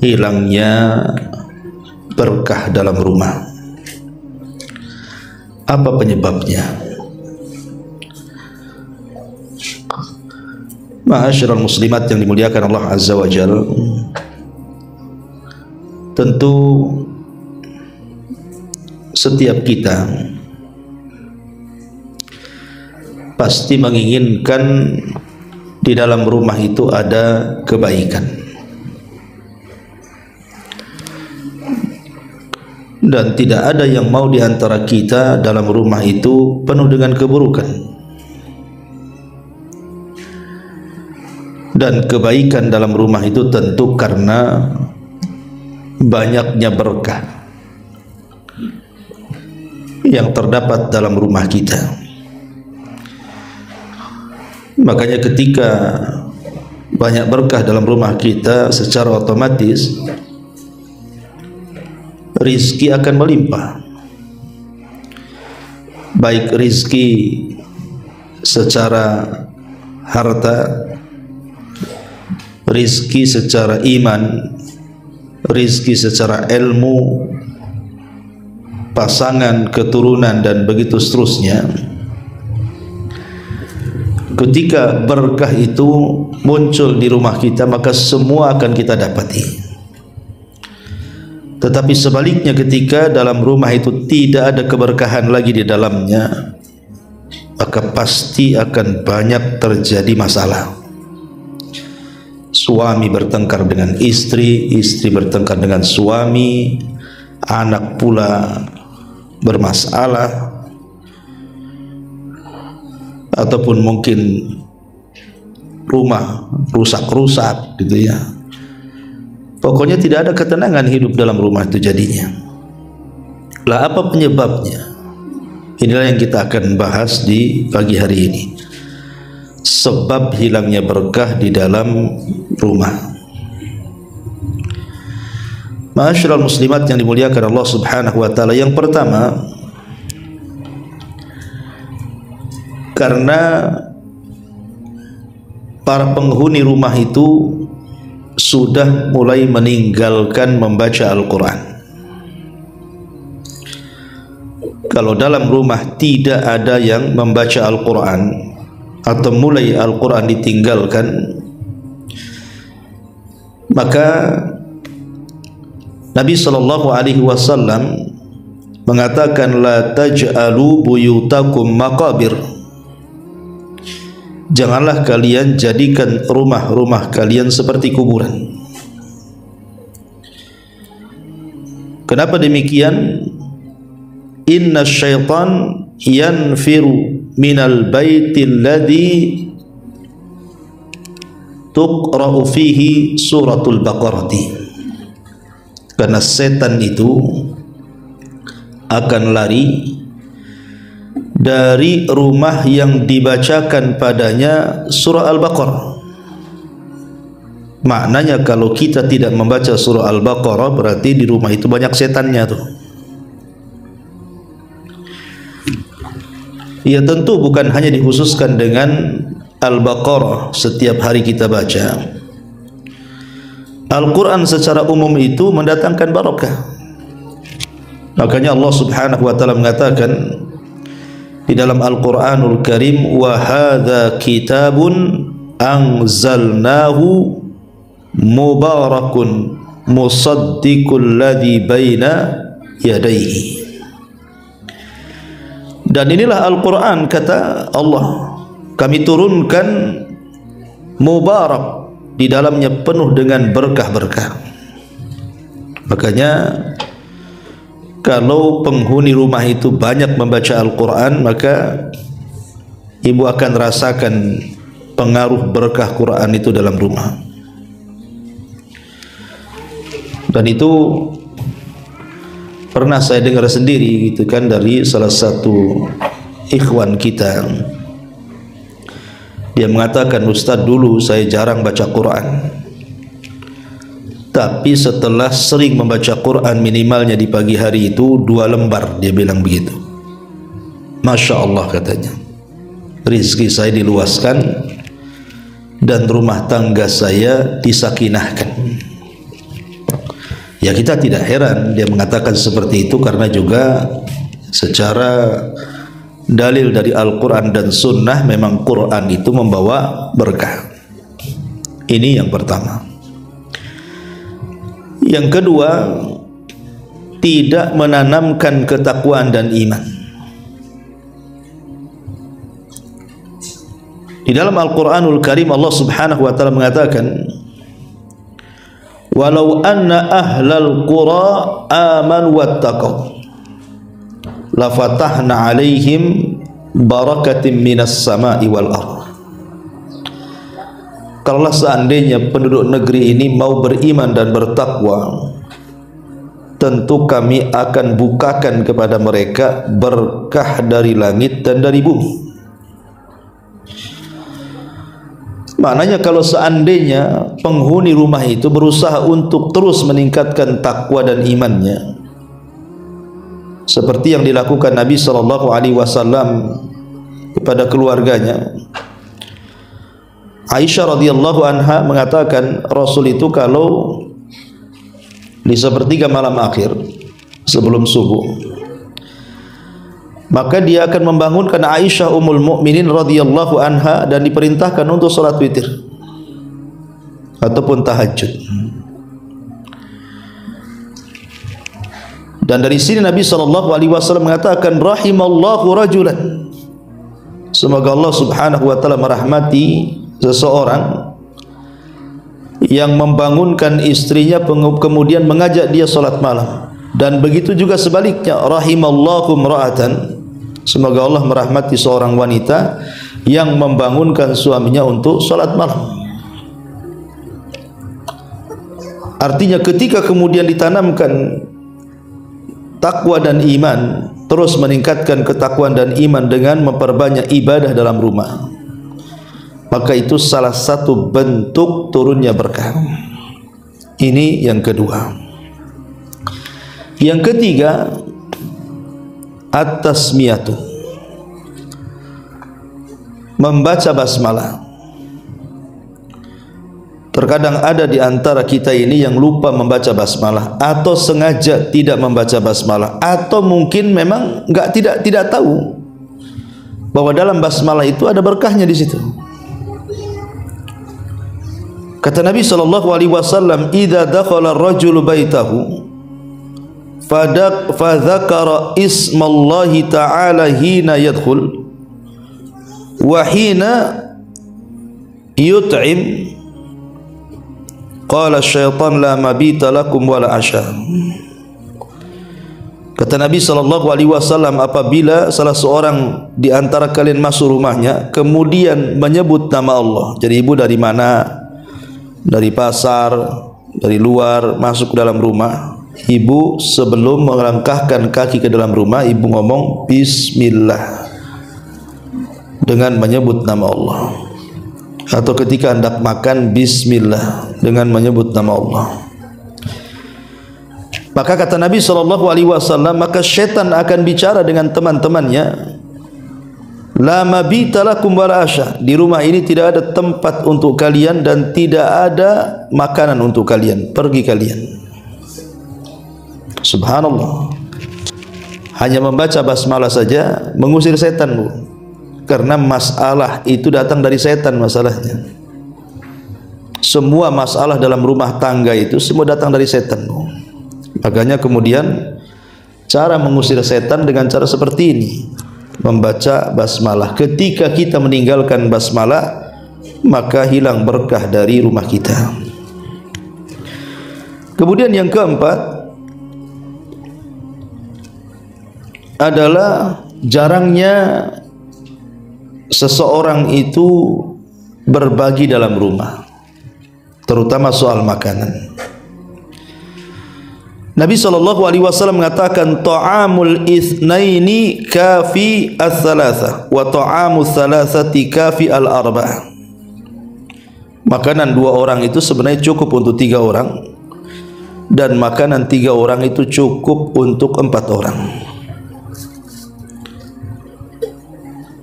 hilangnya berkah dalam rumah. Apa penyebabnya? Ma'asyiral muslimat yang dimuliakan Allah Azza wa Jalla, tentu setiap kita pasti menginginkan di dalam rumah itu ada kebaikan. Dan tidak ada yang mau di antara kita dalam rumah itu penuh dengan keburukan. Dan kebaikan dalam rumah itu tentu karena banyaknya berkah yang terdapat dalam rumah kita. Makanya ketika banyak berkah dalam rumah kita, secara otomatis rizki akan melimpah, baik rizki secara harta, rizki secara iman, rizki secara ilmu, pasangan, keturunan, dan begitu seterusnya. Ketika berkah itu muncul di rumah kita, maka semua akan kita dapati. Tetapi sebaliknya, ketika dalam rumah itu tidak ada keberkahan lagi di dalamnya, maka pasti akan banyak terjadi masalah. Suami bertengkar dengan istri, istri bertengkar dengan suami, anak pula bermasalah, ataupun mungkin rumah rusak-rusak gitu ya. Pokoknya tidak ada ketenangan hidup dalam rumah itu jadinya. Lah apa penyebabnya? Inilah yang kita akan bahas di pagi hari ini. Sebab hilangnya berkah di dalam rumah. Ma'asyiral muslimat yang dimuliakan Allah Subhanahu wa taala, yang pertama, karena para penghuni rumah itu sudah mulai meninggalkan membaca Al-Quran. Kalau dalam rumah tidak ada yang membaca Al-Quran atau mulai Al-Quran ditinggalkan, maka Nabi SAW mengatakan, la taj'alu buyutakum maqabir. Janganlah kalian jadikan rumah-rumah kalian seperti kuburan. Kenapa demikian? Inna syaitan yanfiru minal baitil ladhi tuqra'u fihi suratul Baqarati. Karena setan itu akan lari dari rumah yang dibacakan padanya surah Al-Baqarah. Maknanya kalau kita tidak membaca surah Al-Baqarah, berarti di rumah itu banyak setannya tuh. Ya tentu bukan hanya dikhususkan dengan Al-Baqarah setiap hari kita baca. Al-Quran secara umum itu mendatangkan barakah. Makanya Allah Subhanahu wa taala mengatakan di dalam Al-Quranul Karim, wa hadza kitabun anzalnahu mubarakun musaddiqul ladzi baina yadayhi. Dan inilah Al-Quran, kata Allah, kami turunkan mubarak, di dalamnya penuh dengan berkah-berkah. Makanya kalau penghuni rumah itu banyak membaca Al-Quran, maka ibu akan rasakan pengaruh berkah Quran itu dalam rumah. Dan itu pernah saya dengar sendiri gitu kan, dari salah satu ikhwan kita. Dia mengatakan, Ustaz, dulu saya jarang baca Quran, tapi setelah sering membaca Quran, minimalnya di pagi hari itu 2 lembar, dia bilang begitu. Masya Allah, katanya, rizki saya diluaskan dan rumah tangga saya disakinahkan. Ya kita tidak heran dia mengatakan seperti itu, karena juga secara dalil dari Al-Quran dan Sunnah memang Quran itu membawa berkah. Ini yang pertama. Yang kedua, tidak menanamkan ketakwaan dan iman. Di dalam Al-Quranul Karim Allah Subhanahu wa ta'ala mengatakan, walau anna ahlal qura amanu wattaqaw lafatahna alaihim barakatim minas sama'i wal ardh. Kalaulah seandainya penduduk negeri ini mau beriman dan bertakwa, tentu kami akan bukakan kepada mereka berkah dari langit dan dari bumi. Maknanya kalau seandainya penghuni rumah itu berusaha untuk terus meningkatkan takwa dan imannya, seperti yang dilakukan Nabi SAW kepada keluarganya. Aisyah radhiyallahu anha mengatakan Rasul itu kalau di sepertiga malam akhir sebelum subuh, maka dia akan membangunkan Aisyah ummul mukminin radhiyallahu anha dan diperintahkan untuk salat witir ataupun tahajud. Dan dari sini Nabi SAW mengatakan rahimallahu rajulan, semoga Allah Subhanahu wa ta'ala merahmati seseorang yang membangunkan istrinya kemudian mengajak dia salat malam. Dan begitu juga sebaliknya, rahimallahu imra'atan, semoga Allah merahmati seorang wanita yang membangunkan suaminya untuk salat malam. Artinya ketika kemudian ditanamkan takwa dan iman, terus meningkatkan ketakwaan dan iman dengan memperbanyak ibadah dalam rumah, maka itu salah satu bentuk turunnya berkah. Ini yang kedua. Yang ketiga, at-tasmiyatu, membaca basmalah. Terkadang ada di antara kita ini yang lupa membaca basmalah, atau sengaja tidak membaca basmalah, atau mungkin memang tidak tahu bahwa dalam basmalah itu ada berkahnya di situ. Kata Nabi SAW, idza dakhala ar-rajulu baitahu fadzakara ismallahi ta'ala hina yadkhul wa hina yut'im qala syaitan la mabita lakum wala asya. Kata Nabi SAW, apabila salah seorang di antara kalian masuk rumahnya kemudian menyebut nama Allah. Jadi ibu dari mana? Dari pasar, dari luar masuk ke dalam rumah. Ibu sebelum melangkahkan kaki ke dalam rumah, ibu ngomong bismillah dengan menyebut nama Allah. Atau ketika hendak makan, bismillah dengan menyebut nama Allah. Maka kata Nabi SAW, maka syaitan akan bicara dengan teman-temannya, la mabita lakum wala asya, di rumah ini tidak ada tempat untuk kalian dan tidak ada makanan untuk kalian, pergi kalian. Subhanallah, hanya membaca basmalah saja mengusir setan, Bu. Karena masalah itu datang dari setan masalahnya. Semua masalah dalam rumah tangga itu semua datang dari setan, Bu. Makanya kemudian cara mengusir setan dengan cara seperti ini, membaca basmalah. Ketika kita meninggalkan basmalah, maka hilang berkah dari rumah kita. Kemudian yang keempat adalah jarangnya seseorang itu berbagi dalam rumah, terutama soal makanan. Nabi SAW mengatakan ta'amul itsnaini kafi ats-tsalatsa wa ta'amul tsalatsati kafi al-arba'ah. Makanan dua orang itu sebenarnya cukup untuk tiga orang, dan makanan tiga orang itu cukup untuk empat orang.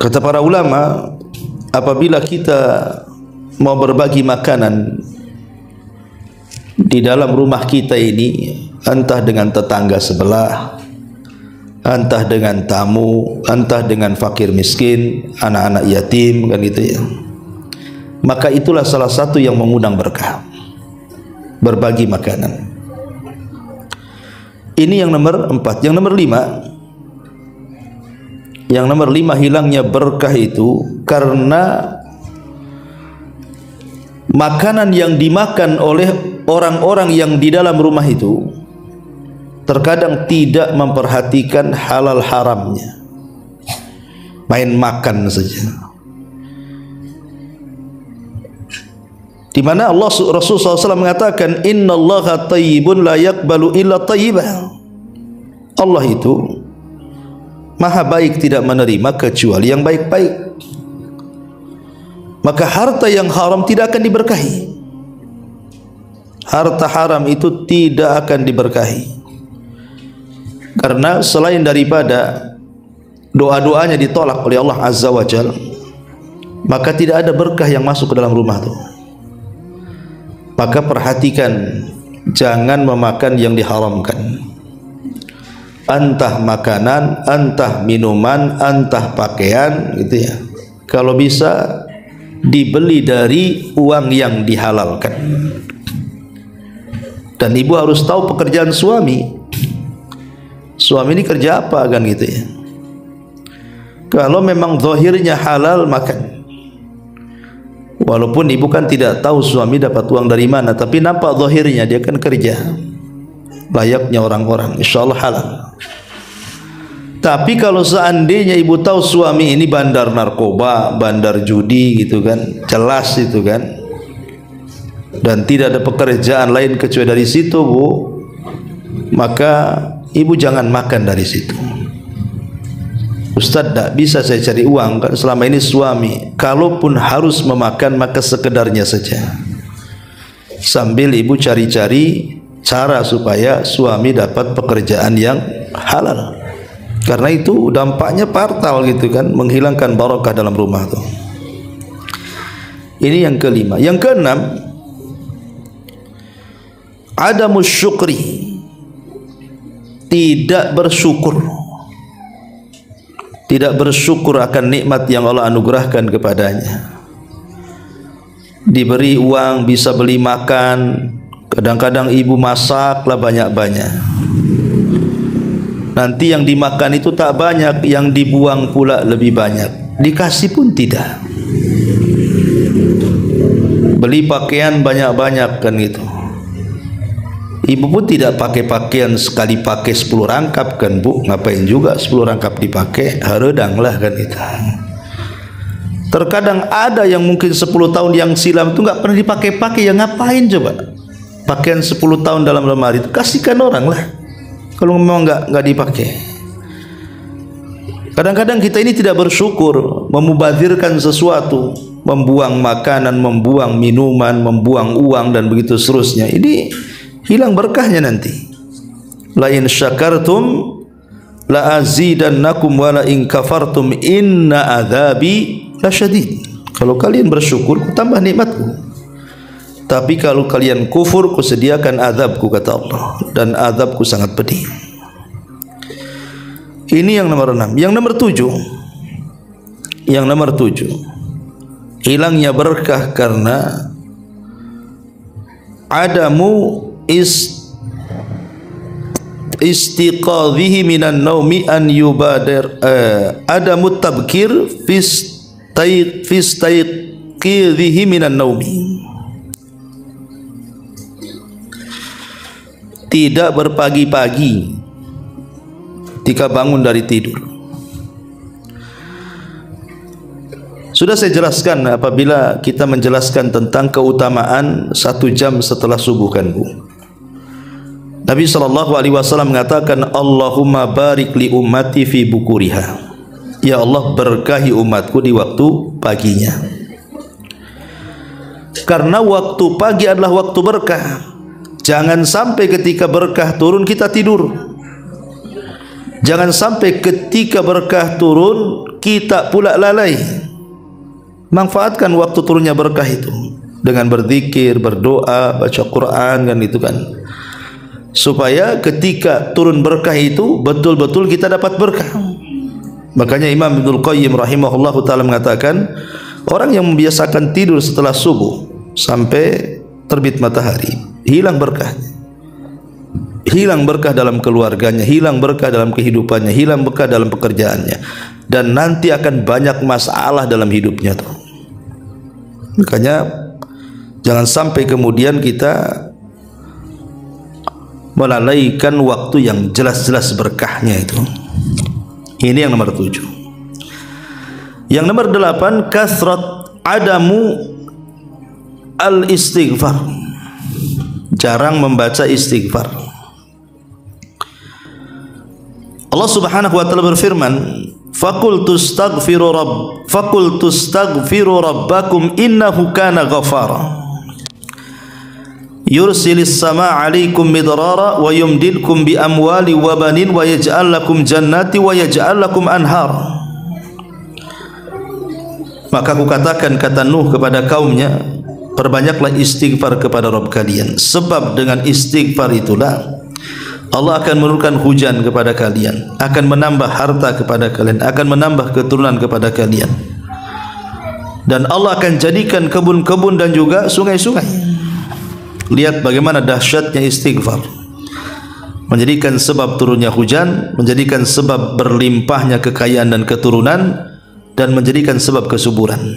Kata para ulama, apabila kita mau berbagi makanan di dalam rumah kita ini, entah dengan tetangga sebelah, entah dengan tamu, entah dengan fakir miskin, anak-anak yatim, kan gitu ya. Maka itulah salah satu yang mengundang berkah, berbagi makanan. Ini yang nomor 4. Yang nomor 5, hilangnya berkah itu karena makanan yang dimakan oleh orang-orang yang di dalam rumah itu terkadang tidak memperhatikan halal haramnya, main makan saja. Di mana Rasul SAW mengatakan, innallaha thayyibun la yaqbalu illa thayyiban. Allah itu maha baik, tidak menerima kecuali yang baik-baik. Maka harta yang haram tidak akan diberkahi. Harta haram itu tidak akan diberkahi, karena selain daripada doa-doanya ditolak oleh Allah Azza wa Jalla, maka tidak ada berkah yang masuk ke dalam rumah itu. Maka perhatikan, jangan memakan yang diharamkan, entah makanan, entah minuman, entah pakaian, gitu ya. Kalau bisa dibeli dari uang yang dihalalkan. Dan ibu harus tahu pekerjaan suami. Suami ini kerja apa, kan gitu ya. Kalau memang zahirnya halal, makan. Walaupun ibu kan tidak tahu suami dapat uang dari mana, tapi nampak zahirnya dia kan kerja layaknya orang-orang, insyaallah halal. Tapi kalau seandainya ibu tahu suami ini bandar narkoba, bandar judi, gitu kan, jelas itu kan, dan tidak ada pekerjaan lain kecuali dari situ, Bu, maka ibu jangan makan dari situ. Ustaz, tak bisa saya cari uang, kan selama ini suami. Kalaupun harus memakan, maka sekedarnya saja, sambil ibu cari-cari cara supaya suami dapat pekerjaan yang halal. Karena itu dampaknya fatal, gitu kan, menghilangkan barakah dalam rumah tuh. Ini yang kelima. Yang keenam, adamus syukri, tidak bersyukur. Tidak bersyukur akan nikmat yang Allah anugerahkan kepadanya. Diberi uang bisa beli makan, kadang-kadang ibu masaklah banyak-banyak. Nanti yang dimakan itu tak banyak, yang dibuang pula lebih banyak. Dikasih pun tidak. Beli pakaian banyak-banyak, kan gitu. Ibu pun tidak pakai pakaian sekali pakai 10 rangkap, kan Bu. Ngapain juga 10 rangkap dipakai, haredang lah, kan itu. Terkadang ada yang mungkin 10 tahun yang silam itu nggak pernah dipakai-pakai, ya ngapain coba pakaian 10 tahun dalam lemari itu, kasihkan orang lah kalau memang nggak dipakai. Kadang-kadang kita ini tidak bersyukur, memubazirkan sesuatu, membuang makanan, membuang minuman, membuang uang, dan begitu seterusnya. Ini hilang berkahnya nanti. La in syakartum la azidannakum wa la in kafartum inna adzabi lasyadid. Kalau kalian bersyukur, ku tambah nikmatku. Tapi kalau kalian kufur, ku sediakan azabku, kata Allah, dan azabku sangat pedih. Ini yang nomor 6. Yang nomor 7, hilangnya berkah karena adamu istiqadhihi minan naumi an yubadir, adamu tabkir fistaiqidhihi minan naumi. Tidak berpagi-pagi ketika bangun dari tidur. Sudah saya jelaskan apabila kita menjelaskan tentang keutamaan 1 jam setelah subuh, kan Bu. Nabi SAW mengatakan, Allahumma barik li ummati fi bukuriha. Ya Allah, berkahi umatku di waktu paginya. Karena waktu pagi adalah waktu berkah. Jangan sampai ketika berkah turun kita tidur. Jangan sampai ketika berkah turun kita pula lalai. Manfaatkan waktu turunnya berkah itu dengan berzikir, berdoa, baca Quran, kan itu kan. supaya ketika turun berkah itu betul-betul kita dapat berkah. Makanya Imam Ibnul Qayyim rahimahullahu taala mengatakan, orang yang membiasakan tidur setelah subuh sampai terbit matahari, hilang berkahnya. Hilang berkah dalam keluarganya, hilang berkah dalam kehidupannya, hilang berkah dalam pekerjaannya, dan nanti akan banyak masalah dalam hidupnya tuh. Makanya jangan sampai kemudian kita melalaikan waktu yang jelas-jelas berkahnya itu. Ini yang nomor 7. Yang nomor 8, kasrat adamu al-istighfar. Jarang membaca istighfar. Allah Subhanahu wa taala berfirman, faqultu astaghfiru rabbakum innahu kana ghafara yursilis samaa 'alaikum midrara wa yumdilkum bi amwali wa banin wa yaj'al lakum jannati wa yaj'al lakum anhar. Maka aku katakan, kata Nuh kepada kaumnya, perbanyaklah istighfar kepada Rabb kalian, sebab dengan istighfar itulah Allah akan menurunkan hujan kepada kalian, akan menambah harta kepada kalian, akan menambah keturunan kepada kalian, dan Allah akan jadikan kebun-kebun dan juga sungai-sungai. Lihat bagaimana dahsyatnya istighfar, menjadikan sebab turunnya hujan, menjadikan sebab berlimpahnya kekayaan dan keturunan, dan menjadikan sebab kesuburan.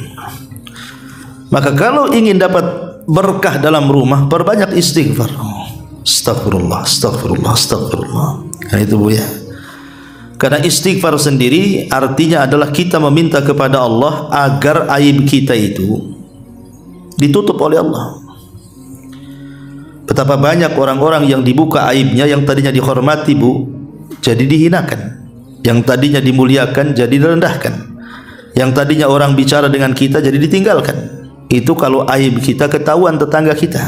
Maka kalau ingin dapat berkah dalam rumah, perbanyak istighfar. Astagfirullah, astagfirullah, astagfirullah. Nah itu Bu ya. Karena istighfar sendiri artinya adalah kita meminta kepada Allah agar aib kita itu ditutup oleh Allah. Betapa banyak orang-orang yang dibuka aibnya, yang tadinya dihormati Bu, jadi dihinakan. Yang tadinya dimuliakan jadi direndahkan. Yang tadinya orang bicara dengan kita jadi ditinggalkan. Itu kalau aib kita ketahuan tetangga kita.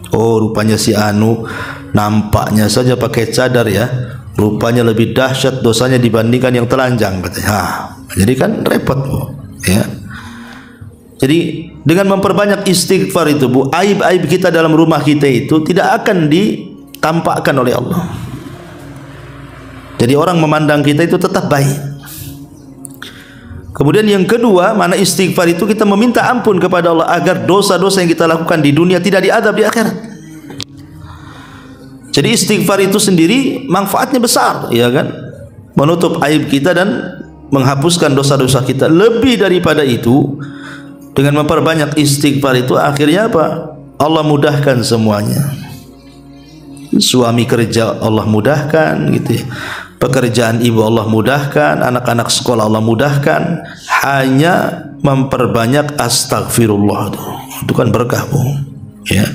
Oh, rupanya si Anu nampaknya saja pakai cadar ya, rupanya lebih dahsyat dosanya dibandingkan yang telanjang katanya. Jadi kan repot Bu ya. Jadi dengan memperbanyak istighfar itu Bu, aib-aib kita dalam rumah kita itu tidak akan ditampakkan oleh Allah. Jadi orang memandang kita itu tetap baik. Kemudian yang kedua, mana istighfar itu kita meminta ampun kepada Allah agar dosa-dosa yang kita lakukan di dunia tidak diadab di akhirat. Jadi istighfar itu sendiri manfaatnya besar, ya kan? Menutup aib kita dan menghapuskan dosa-dosa kita. Lebih daripada itu, dengan memperbanyak istighfar itu akhirnya apa? Allah mudahkan semuanya. Suami kerja Allah mudahkan gitu ya. Pekerjaan ibu Allah mudahkan, anak-anak sekolah Allah mudahkan, hanya memperbanyak astagfirullah itu kan berkah Bu ya.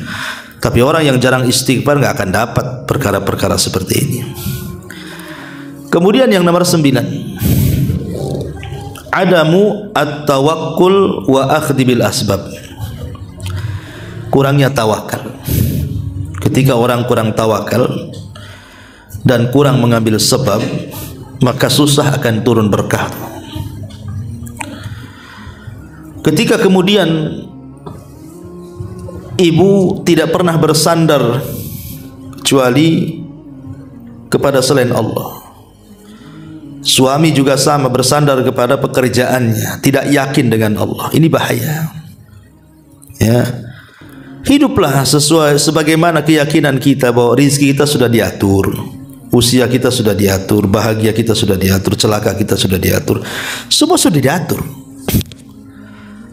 Tapi orang yang jarang istighfar nggak akan dapat perkara-perkara seperti ini. Kemudian yang nomor 9, adamu at-tawakkul wa akhdhi bil asbab. Kurangnya tawakal. Ketika orang kurang tawakal dan kurang mengambil sebab, maka susah akan turun berkah. Ketika kemudian ibu tidak pernah bersandar kecuali kepada selain Allah, suami juga sama, bersandar kepada pekerjaannya, tidak yakin dengan Allah, ini bahaya ya. Hiduplah sesuai sebagaimana keyakinan kita bahwa rizki kita sudah diatur, usia kita sudah diatur, bahagia kita sudah diatur, celaka kita sudah diatur, semua sudah diatur.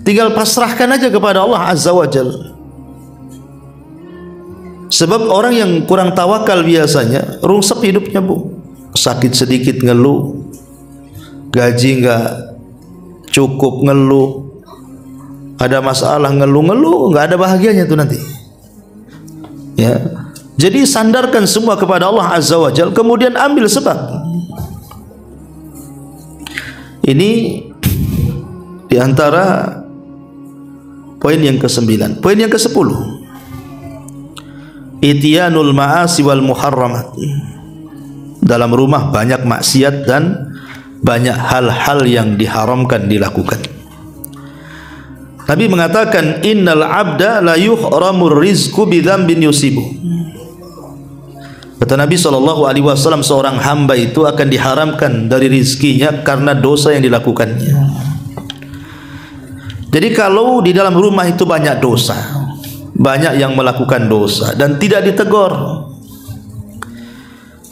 Tinggal pasrahkan aja kepada Allah Azza wa Jalla. Sebab orang yang kurang tawakal biasanya rungsek hidupnya Bu. Sakit sedikit ngeluh, gaji nggak cukup ngeluh, ada masalah ngeluh-ngeluh, nggak ada bahagianya tuh nanti ya. Jadi sandarkan semua kepada Allah Azza wa Jalla, kemudian ambil sebab. Ini diantara poin yang ke-9. Poin yang ke-10, ityanul ma'asi wal muharramat. Dalam rumah banyak maksiat dan banyak hal-hal yang diharamkan dilakukan. Nabi mengatakan, innal abda la yuhramur rizqu bi dzambin yusibu. Kata Nabi SAW, seorang hamba itu akan diharamkan dari rizkinya karena dosa yang dilakukannya. Jadi kalau di dalam rumah itu banyak dosa, banyak yang melakukan dosa dan tidak ditegur,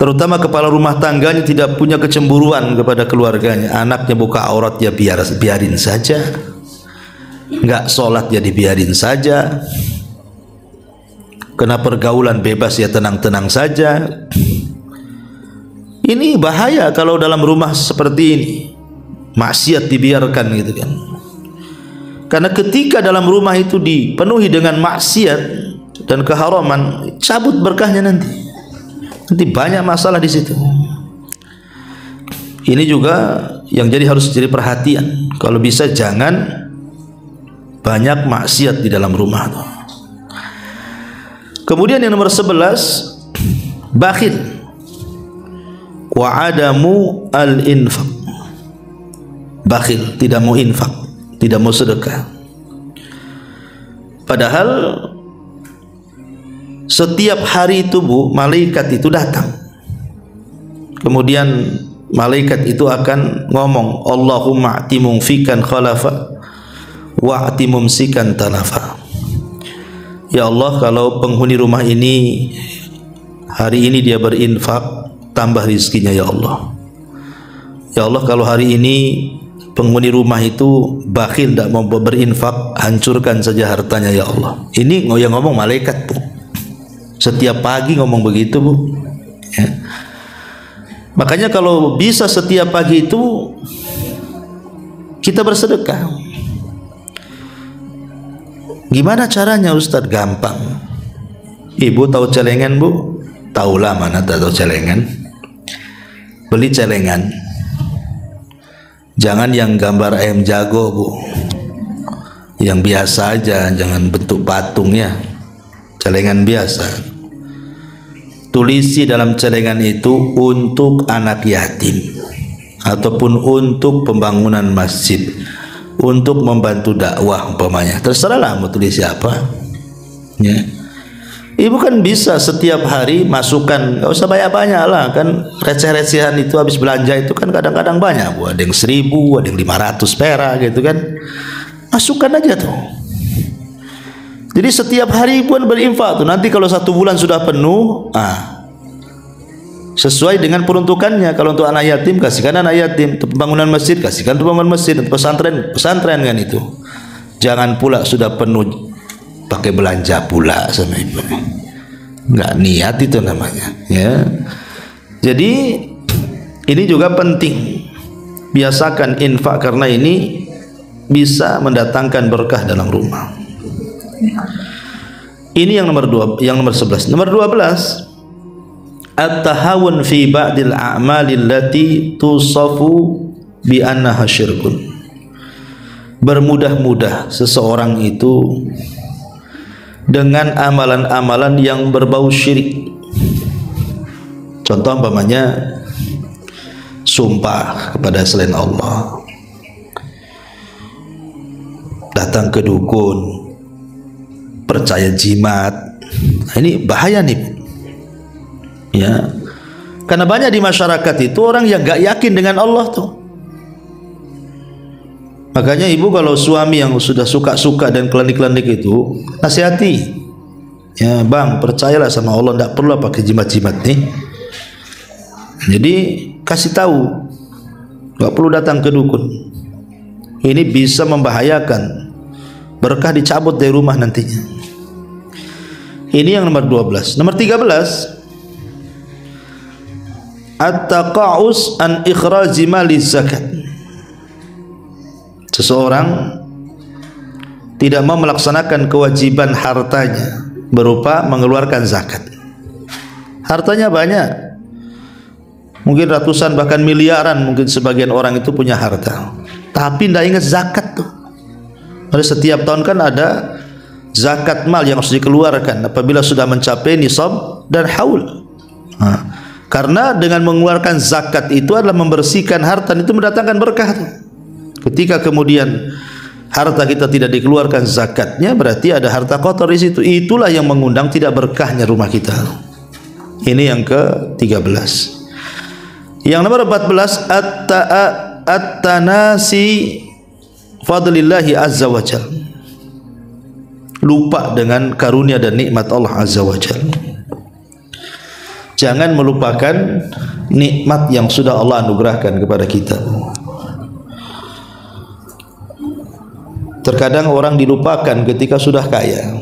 terutama kepala rumah tangganya tidak punya kecemburuan kepada keluarganya, anaknya buka aurat ya biarin saja, nggak sholat ya dibiarin saja, kena pergaulan bebas ya tenang-tenang saja. Ini bahaya kalau dalam rumah seperti ini maksiat dibiarkan gitu kan. Karena ketika dalam rumah itu dipenuhi dengan maksiat dan keharaman, cabut berkahnya nanti banyak masalah di situ. Ini juga yang harus jadi perhatian. Kalau bisa jangan banyak maksiat di dalam rumah tuh. Kemudian yang nomor 11, bakhil wa adamu al-infaq. Bakhil, tidak mau infak, tidak mau sedekah. Padahal setiap hari itu Bu, malaikat itu datang. Kemudian malaikat itu akan ngomong, Allahumma a'ti mumfikan khalafa wa a'ti mumsikan talafa. Ya Allah, kalau penghuni rumah ini hari ini dia berinfak, tambah rizkinya ya Allah. Ya Allah, kalau hari ini penghuni rumah itu bakhil, tidak mau berinfak, hancurkan saja hartanya ya Allah. Ini yang ngomong malaikat Bu. Setiap pagi ngomong begitu Bu ya. Makanya kalau bisa setiap pagi itu kita bersedekah. Gimana caranya Ustadz? Gampang. Ibu tahu celengan Bu? Tahulah, mana tahu celengan. Beli celengan, jangan yang gambar ayam jago Bu, yang biasa aja, jangan bentuk patung ya, celengan biasa. Tulisi dalam celengan itu untuk anak yatim, ataupun untuk pembangunan masjid, untuk membantu dakwah umpamanya. Terserahlah mau tulis siapa ya. Ibu kan bisa setiap hari masukkan, nggak usah banyak-banyak lah kan, receh-recehan itu habis belanja itu kan kadang-kadang banyak Bu, ada yang 1000, ada yang 500 perak gitu kan, masukkan aja tuh. Jadi setiap hari pun berinfak tuh. Nanti kalau 1 bulan sudah penuh, sesuai dengan peruntukannya. Kalau untuk anak yatim, kasihkan anak yatim. Untuk pembangunan masjid, kasihkan untuk pembangunan masjid. Untuk pesantren kan itu. Jangan pula sudah penuh pakai belanja pula sama ibu. Nggak niat itu namanya ya. Jadi ini juga penting, biasakan infak karena ini bisa mendatangkan berkah dalam rumah. Ini yang nomor 11. Nomor 12, at-tahawun fi ba'dil a'malil lati tusafu bi annaha syirkun. Bermudah-mudah seseorang itu dengan amalan-amalan yang berbau syirik. Contoh umpamanya sumpah kepada selain Allah, datang ke dukun, percaya jimat. Nah, ini bahaya nih ya, karena banyak di masyarakat itu orang yang gak yakin dengan Allah tuh. Makanya ibu kalau suami yang sudah suka-suka dan klinik-klinik itu, nasihati ya, bang percayalah sama Allah, tidak perlu pakai jimat-jimat nih. Jadi kasih tahu, gak perlu datang ke dukun. Ini bisa membahayakan, berkah dicabut dari rumah nantinya. Ini yang nomor 12. Nomor 13, at-taqa'us an ikhraji mali zakat. Seseorang tidak mau melaksanakan kewajiban hartanya berupa mengeluarkan zakat. Hartanya banyak, mungkin ratusan bahkan miliaran, mungkin sebagian orang itu punya harta, tapi tidak ingat zakat tuh. Pada setiap tahun kan ada zakat mal yang harus dikeluarkan apabila sudah mencapai nisab dan haul. Karena dengan mengeluarkan zakat itu adalah membersihkan harta, itu mendatangkan berkah tuh. Ketika kemudian harta kita tidak dikeluarkan zakatnya, berarti ada harta kotor di situ. Itulah yang mengundang tidak berkahnya rumah kita. Ini yang ke-13. Yang nomor 14, at-tanasi fadlillahi azza wa jalla. Lupa dengan karunia dan nikmat Allah azza wa jalla. Jangan melupakan nikmat yang sudah Allah anugerahkan kepada kita. Terkadang orang dilupakan ketika sudah kaya.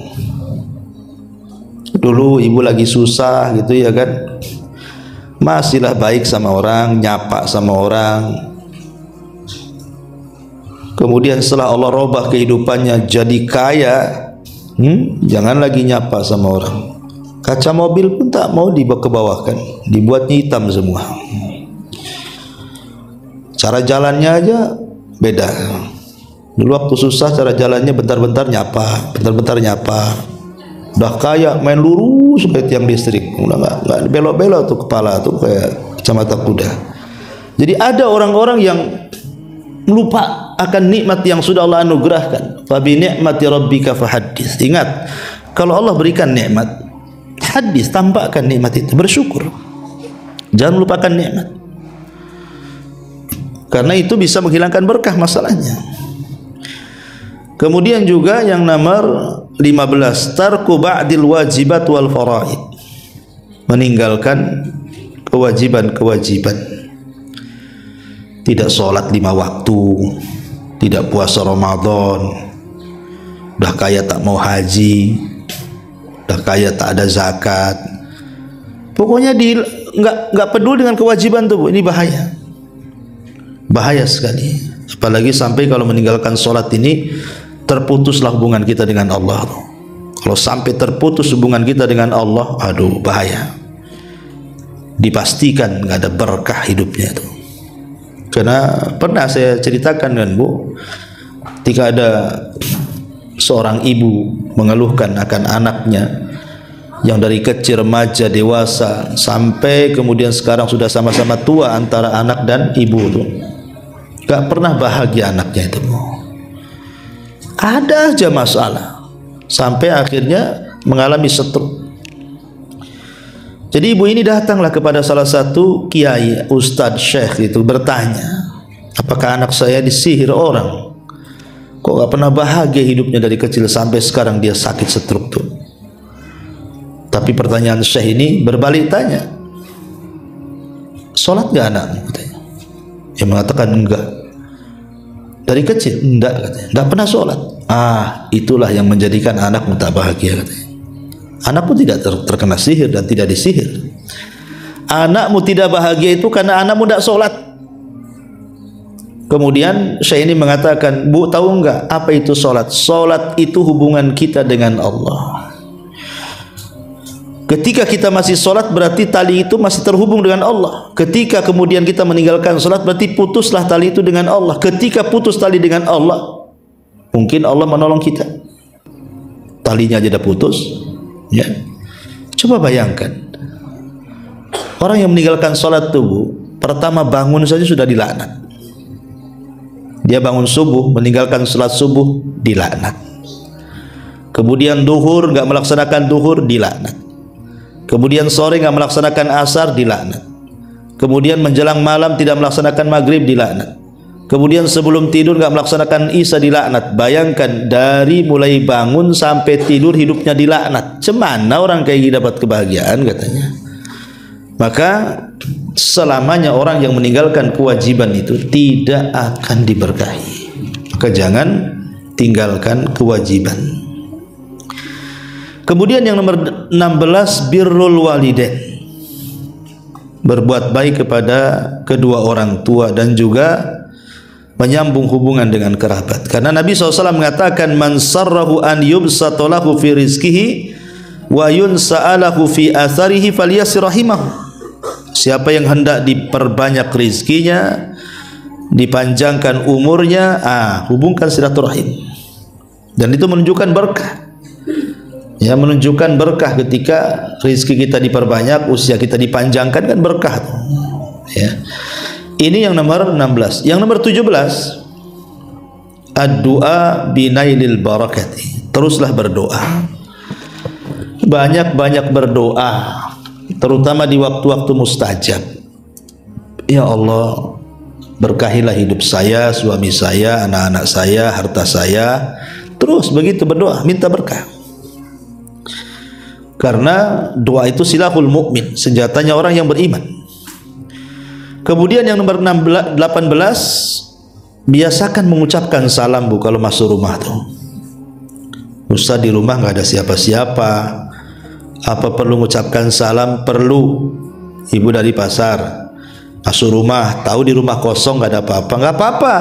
Dulu ibu lagi susah gitu ya kan, masihlah baik sama orang, nyapa sama orang. Kemudian setelah Allah robah kehidupannya jadi kaya, jangan lagi nyapa sama orang. Kaca mobil pun tak mau dibawahkan, dibuatnya hitam semua. Cara jalannya aja beda. Dulu waktu susah cara jalannya bentar-bentar nyapa, bentar-bentar nyapa. Udah kaya main lurus seperti tiang listrik, udah nggak belok-belok tuh kepala tuh kayak kacamata kuda. Jadi ada orang-orang yang lupa akan nikmat yang sudah Allah anugerahkan. Fa bi ni'mati rabbika fahaddits. Ingat, kalau Allah berikan nikmat, hadis, tampakkan nikmat itu, bersyukur. Jangan lupakan nikmat, karena itu bisa menghilangkan berkah masalahnya. Kemudian juga yang nomor 15, tarku ba'dil wajibat wal faraid. Meninggalkan kewajiban-kewajiban. Tidak sholat 5 waktu, tidak puasa Ramadan, udah kaya tak mau haji, udah kaya tak ada zakat. Pokoknya nggak peduli dengan kewajiban tuh, Bu. Ini bahaya. Bahaya sekali. Apalagi sampai kalau meninggalkan sholat ini terputuslah hubungan kita dengan Allah. Kalau sampai terputus hubungan kita dengan Allah, aduh bahaya. Dipastikan nggak ada berkah hidupnya tuh. Karena pernah saya ceritakan dengan Bu, ketika ada seorang ibu mengeluhkan akan anaknya yang dari kecil, remaja, dewasa, sampai kemudian sekarang sudah sama-sama tua antara anak dan ibu tuh, gak pernah bahagia anaknya itu. Ada aja masalah, sampai akhirnya mengalami stroke. Jadi ibu ini datanglah kepada salah satu kiai, ustadz, syekh itu, bertanya, apakah anak saya disihir orang? Kok gak pernah bahagia hidupnya dari kecil sampai sekarang dia sakit stroke tuh. Tapi pertanyaan syekh ini berbalik tanya, sholat gak anakmu? Katanya. Dia mengatakan enggak. Dari kecil enggak, katanya, enggak pernah sholat. Itulah yang menjadikan anakmu tak bahagia, katanya. Anakmu tidak terkena sihir dan tidak disihir. Anakmu tidak bahagia itu karena anakmu tidak sholat. Kemudian Syekh ini mengatakan, Bu, tahu enggak apa itu sholat? Sholat itu hubungan kita dengan Allah. Ketika kita masih sholat berarti tali itu masih terhubung dengan Allah. Ketika kemudian kita meninggalkan sholat berarti putuslah tali itu dengan Allah. Ketika putus tali dengan Allah, mungkin Allah menolong kita. Talinya aja dah putus, ya. Coba bayangkan, orang yang meninggalkan sholat tubuh, pertama bangun saja sudah dilaknat. Dia bangun subuh, meninggalkan sholat subuh, dilaknat. Kemudian duhur, nggak melaksanakan duhur, dilaknat. Kemudian sore nggak melaksanakan asar, dilaknat. Kemudian menjelang malam tidak melaksanakan maghrib, dilaknat. Kemudian sebelum tidur nggak melaksanakan isya, dilaknat. Bayangkan dari mulai bangun sampai tidur hidupnya dilaknat. Cemana orang kayak gini dapat kebahagiaan, katanya. Maka selamanya orang yang meninggalkan kewajiban itu tidak akan diberkahi. Maka jangan tinggalkan kewajiban. Kemudian yang nomor 16, birrul walidain. Berbuat baik kepada kedua orang tua dan juga menyambung hubungan dengan kerabat. Karena Nabi SAW mengatakan, man sarrahu an yubsatalahu fi rizkihi wa yunsa'alahu fi atharihi falyasir rahimahu. Siapa yang hendak diperbanyak rizkinya, dipanjangkan umurnya, hubungkan silaturahim. Dan itu menunjukkan berkah. Ya, menunjukkan berkah ketika rizki kita diperbanyak, usia kita dipanjangkan, kan berkah. Ya. Ini yang nomor 16. Yang nomor 17, ad-du'a binailil barakati. Teruslah berdoa. Banyak-banyak berdoa terutama di waktu-waktu mustajab. Ya Allah, berkahilah hidup saya, suami saya, anak-anak saya, harta saya. Terus begitu berdoa, minta berkah. Karena doa itu silahul mukmin, senjatanya orang yang beriman. Kemudian yang nomor 18, biasakan mengucapkan salam Bu kalau masuk rumah tuh. Ustaz, di rumah nggak ada siapa-siapa, apa perlu mengucapkan salam? Perlu. Ibu dari pasar masuk rumah, tahu di rumah kosong nggak ada apa-apa, nggak apa-apa,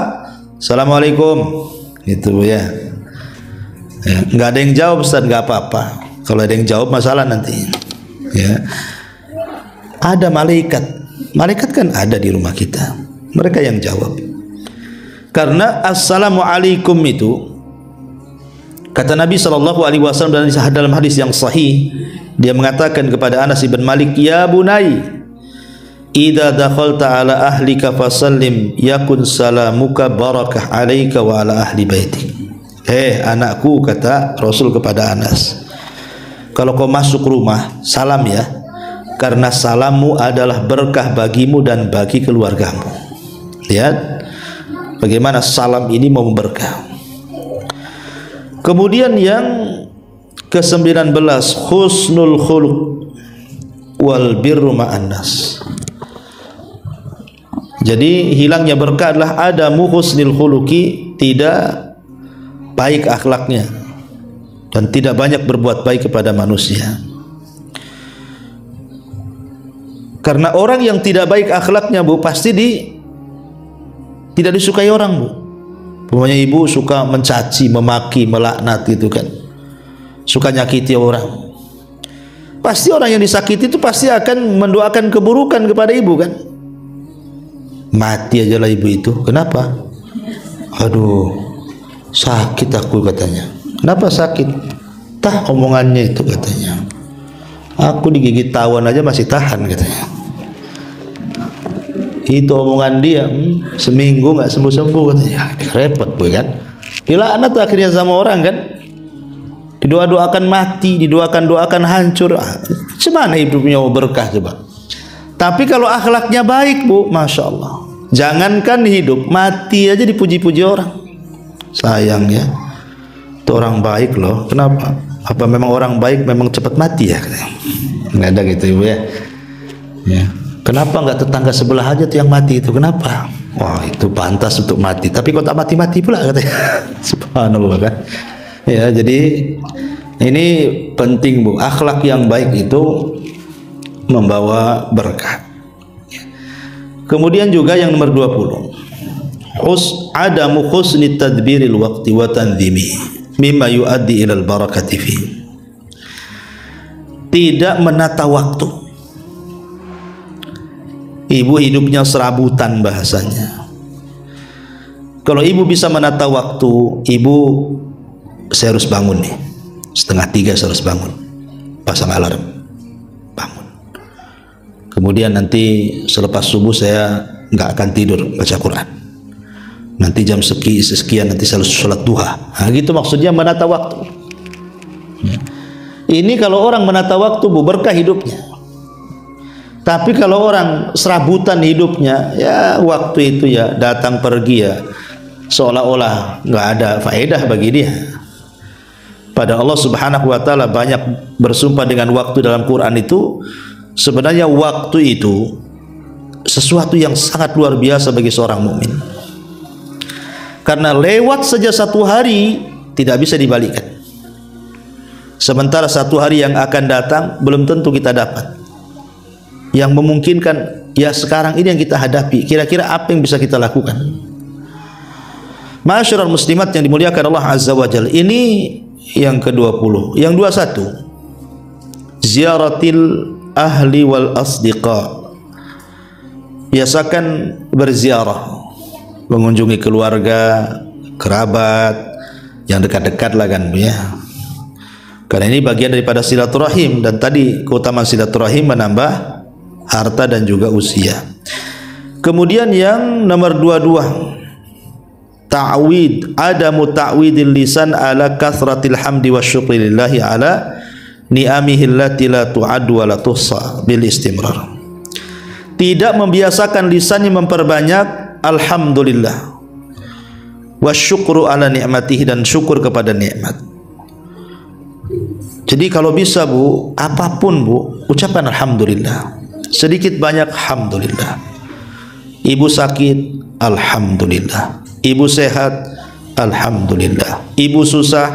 assalamualaikum, gitu ya. Nggak ada yang jawab Ustaz, nggak apa-apa. Kalau ada yang jawab masalah nanti. Ya, ada malaikat kan ada di rumah kita, mereka yang jawab. Karena assalamualaikum itu, kata Nabi SAW dalam hadis yang sahih, dia mengatakan kepada Anas bin Malik, ya bunai, idza dakhalta ala ahlika fasallim yakun salamuka barakah alaika wa ala ahli baitik. Anakku, kata Rasul kepada Anas, kalau kau masuk rumah, salam ya, karena salammu adalah berkah bagimu dan bagi keluargamu. Lihat bagaimana salam ini mau berkah. Kemudian yang ke-19, husnul khuluq wal birru ma'an nas. Jadi hilangnya berkah adalah adamu husnul khuluqi, tidak baik akhlaknya dan tidak banyak berbuat baik kepada manusia. Karena orang yang tidak baik akhlaknya Bu, pasti tidak disukai orang Bu. Pokoknya ibu suka mencaci, memaki, melaknat gitu kan, suka nyakiti orang. Pasti orang yang disakiti itu pasti akan mendoakan keburukan kepada ibu kan. Mati aja lah ibu itu. Kenapa? Aduh, sakit aku katanya. Kenapa sakit? Tah omongannya itu katanya. Aku digigit tawon aja masih tahan katanya. Itu omongan dia, seminggu nggak sembuh-sembuh katanya. Repot Bu kan. Dilaknat akhirnya sama orang kan. Didoa-doakan mati, didoakan hancur. Semana hidupnya mau berkah coba. Tapi kalau akhlaknya baik Bu, masya Allah, jangankan hidup, mati aja dipuji-puji orang. Sayang ya, itu orang baik loh. Kenapa? Apa memang orang baik memang cepat mati ya? Nggak ada gitu Ibu ya. Ya. Kenapa nggak tetangga sebelah aja tuh yang mati itu? Kenapa? Wah, itu pantas untuk mati. Tapi kok tak mati-mati pula katanya. Subhanallah kan. Ya, jadi ini penting Bu. Akhlak yang baik itu membawa berkah. Kemudian juga yang nomor 20, adamu husni tadbiril waqti wa tanzimi mimma yuaddi ilal barakati fi. Tidak menata waktu. Ibu hidupnya serabutan bahasanya. Kalau ibu bisa menata waktu, ibu, saya harus bangun nih 2:30 saya harus bangun, pasang alarm, bangun. Kemudian nanti selepas subuh saya nggak akan tidur baca Quran. Nanti jam sekian nanti saya sholat duha. Nah, gitu maksudnya menata waktu. Ini kalau orang menata waktu Bu, berkah hidupnya. Tapi kalau orang serabutan hidupnya, ya waktu itu ya datang pergi ya seolah-olah nggak ada faedah bagi dia. Pada Allah Subhanahu wa Ta'ala banyak bersumpah dengan waktu dalam Quran itu. Sebenarnya waktu itu sesuatu yang sangat luar biasa bagi seorang mukmin. Karena lewat saja satu hari tidak bisa dibalikkan. Sementara satu hari yang akan datang belum tentu kita dapat. Yang memungkinkan ya sekarang ini yang kita hadapi, kira-kira apa yang bisa kita lakukan? Ma'asyiral muslimat yang dimuliakan Allah Azza wa Jalla. Ini yang ke-20. Yang 21, ziaratil ahli wal asdiqa. Biasakan berziarah, mengunjungi keluarga, kerabat yang dekat-dekat lah kan ya. Karena ini bagian daripada silaturahim, dan tadi keutamaan silaturahim menambah harta dan juga usia. Kemudian yang nomor 22, ta'wid, adamu ta'widil lisan ala kathratil hamdi wa syukri lillahi ala ni'amihi allati la tu'addu wa la tuhsa bil istimrar. Tidak membiasakan lisannya memperbanyak alhamdulillah, wasyukru ala ni'matihi, dan syukur kepada nikmat. Jadi kalau bisa Bu, apapun Bu, ucapkan alhamdulillah. Sedikit banyak alhamdulillah. Ibu sakit, alhamdulillah. Ibu sehat, alhamdulillah. Ibu susah,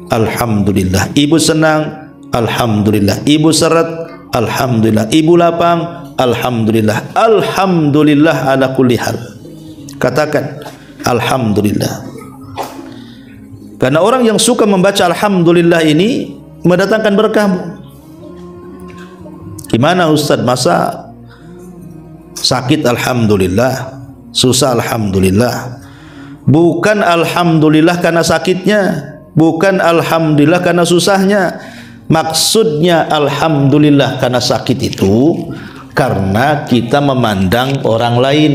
alhamdulillah. Ibu senang, alhamdulillah. Ibu seret, alhamdulillah. Ibu lapang, alhamdulillah. Alhamdulillah ala kulli hal. Katakan alhamdulillah. Karena orang yang suka membaca alhamdulillah ini mendatangkan berkah. Gimana Ustaz, masa sakit alhamdulillah, susah alhamdulillah? Bukan alhamdulillah karena sakitnya, bukan alhamdulillah karena susahnya. Maksudnya alhamdulillah karena sakit itu karena kita memandang orang lain.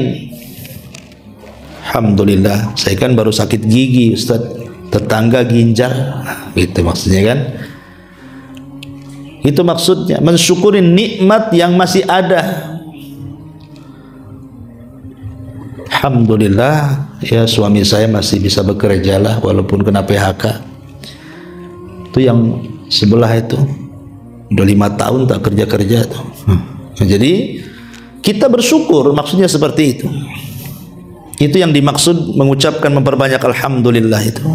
Alhamdulillah, saya kan baru sakit gigi Ustaz, tetangga ginjal, gitu maksudnya kan. Itu maksudnya, mensyukuri nikmat yang masih ada. Alhamdulillah, ya suami saya masih bisa bekerja lah walaupun kena PHK. Itu yang sebelah itu udah 5 tahun tak kerja-kerja tuh. Jadi kita bersyukur, maksudnya seperti itu. Itu yang dimaksud mengucapkan memperbanyak alhamdulillah itu.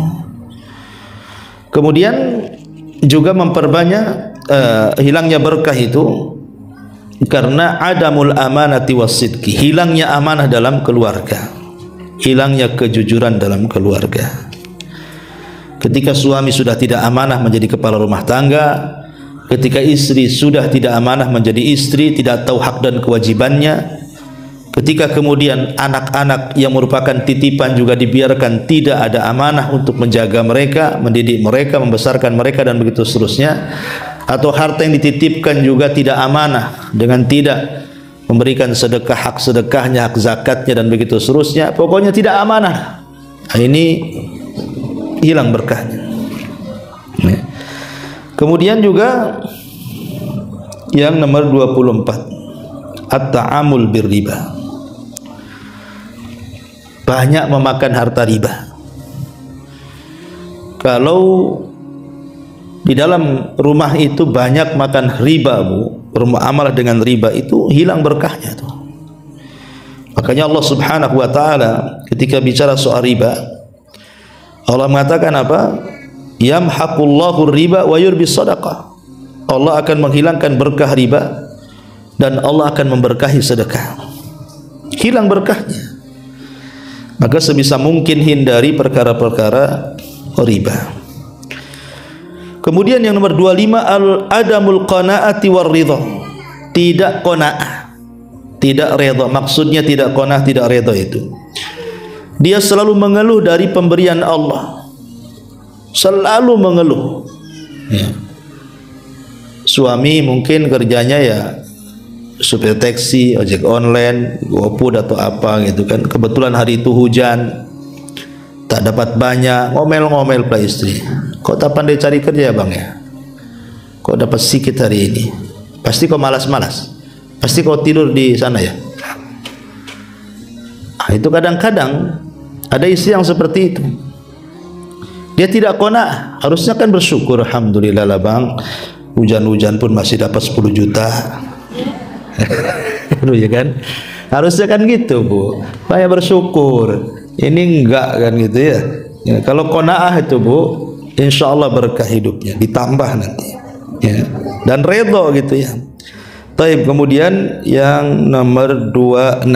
Kemudian juga memperbanyak hilangnya berkah itu karena adamul amanati wasidqi, hilangnya amanah dalam keluarga, hilangnya kejujuran dalam keluarga. Ketika suami sudah tidak amanah menjadi kepala rumah tangga, ketika istri sudah tidak amanah menjadi istri, tidak tahu hak dan kewajibannya, ketika kemudian anak-anak yang merupakan titipan juga dibiarkan tidak ada amanah untuk menjaga mereka, mendidik mereka, membesarkan mereka, dan begitu seterusnya, atau harta yang dititipkan juga tidak amanah dengan tidak memberikan sedekah, hak sedekahnya, hak zakatnya, dan begitu seterusnya, pokoknya tidak amanah. Nah, ini hilang berkahnya. Kemudian juga yang nomor 24, at-ta'amul birriba, banyak memakan harta riba. Kalau di dalam rumah itu banyak makan riba Bu, bermuamalah dengan riba, itu hilang berkahnya tuh. Makanya Allah Subhanahu wa taala ketika bicara soal riba, Allah mengatakan apa? Yamhaqullahu riba wa yurbis shadaqah. Allah akan menghilangkan berkah riba dan Allah akan memberkahi sedekah. Hilang berkahnya. Maka sebisa mungkin hindari perkara-perkara riba. Kemudian yang nomor 25, al-adamul qanaati war ridha. Tidak qanaah, tidak redha. Maksudnya tidak qanaah, tidak redha itu dia selalu mengeluh dari pemberian Allah, selalu mengeluh. Ya. Suami mungkin kerjanya ya supir taksi, ojek online, GoFood atau apa gitu kan. Kebetulan hari itu hujan, tak dapat banyak, ngomel-ngomel pula istri. Kok tak pandai cari kerja bang ya? Kok dapat sedikit hari ini? Pasti kau malas-malas. Pasti kau tidur di sana ya? Nah, itu kadang-kadang ada istri yang seperti itu. Dia tidak qanaah. Harusnya kan bersyukur, alhamdulillah lah bang, hujan-hujan pun masih dapat 10 juta. Ya kan? Harusnya kan gitu Bu, banyak bersyukur. Ini enggak kan gitu ya. Ya, kalau qanaah itu Bu, insya Allah berkah hidupnya, ditambah nanti ya. Dan redha gitu ya. Taib. Kemudian yang nomor 26,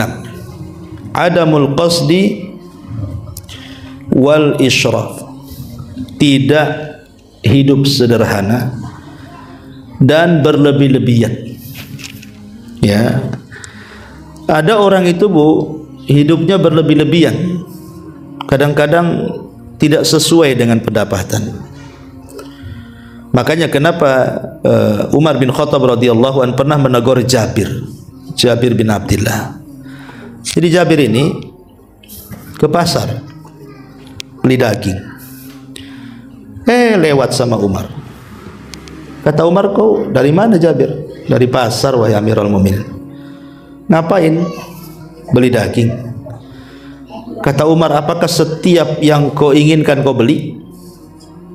adamul qasdi wal israf, tidak hidup sederhana dan berlebih-lebihan. Ya, ada orang itu Bu, hidupnya berlebih-lebihan, kadang-kadang tidak sesuai dengan pendapatan. Makanya kenapa Umar bin Khattab radhiyallahu anhu pernah menegur Jabir bin Abdullah. Jadi Jabir ini ke pasar beli daging, lewat sama Umar. Kata Umar, kau dari mana Jabir? Dari pasar wahai Amirul Mukminin. Ngapain? Beli daging. Kata Umar, apakah setiap yang kau inginkan kau beli?